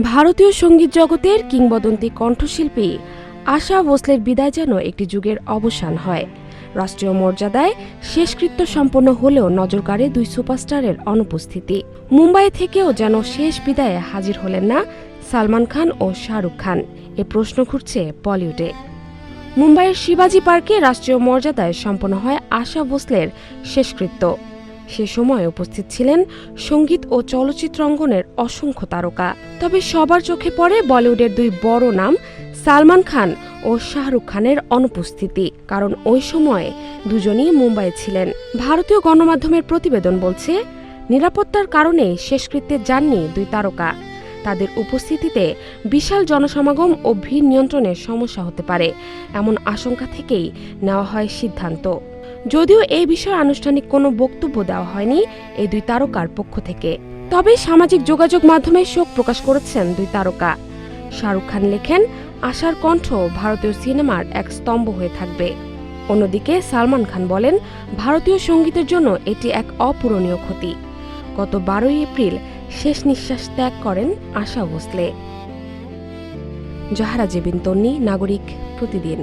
ভারতীয় সঙ্গীত জগতের কিংবদন্তি কণ্ঠশিল্পী আশা ভোসলের বিদায় যেন একটি যুগের অবসান হয়। রাষ্ট্রীয় মর্যাদায় শেষকৃত্য সম্পন্ন হলেও নজর কাড়ে দুই সুপারস্টারের অনুপস্থিতি। মুম্বাই থেকেও যেন শেষ বিদায়ে হাজির হলেন না সালমান খান ও শাহরুখ খান। এ প্রশ্ন ঘুরছে বলিউডে। মুম্বাইয়ের শিবাজি পার্কে রাষ্ট্রীয় মর্যাদায় সম্পন্ন হয় আশা ভোসলের শেষকৃত্য। সে সময় উপস্থিত ছিলেন সঙ্গীত ও চলচ্চিত্র অঙ্গনের অসংখ্য তারকা। তবে সবার চোখে পড়ে বলিউডের দুই বড় নাম সালমান খান ও শাহরুখ খানের অনুপস্থিতি, কারণ ওই সময়ে দুজনই মুম্বাইয়ে ছিলেন। ভারতীয় গণমাধ্যমের প্রতিবেদন বলছে, নিরাপত্তার কারণে শেষকৃত্যে যাননি দুই তারকা। তাদের উপস্থিতিতে বিশাল জনসমাগম ও ভিড় নিয়ন্ত্রণের সমস্যা হতে পারে, এমন আশঙ্কা থেকেই নেওয়া হয় সিদ্ধান্ত। যদিও এই বিষয়ে আনুষ্ঠানিক কোনো বক্তব্য দেওয়া হয়নি এই দুই তারকার পক্ষ থেকে। তবে সামাজিক যোগাযোগ মাধ্যমে শোক প্রকাশ করেছেন দুই তারকা। শাহরুখ খান লেখেন, আশার কণ্ঠ ভারতীয় সিনেমার এক স্তম্ভ হয়ে থাকবে। অন্যদিকে সালমান খান বলেন, ভারতীয় সঙ্গীতের জন্য এটি এক অপূরণীয় ক্ষতি। গত 12 এপ্রিল শেষ নিঃশ্বাস ত্যাগ করেন আশা ভোসলে। জাহরা জেবিন তন্নি, নাগরিক প্রতিদিন।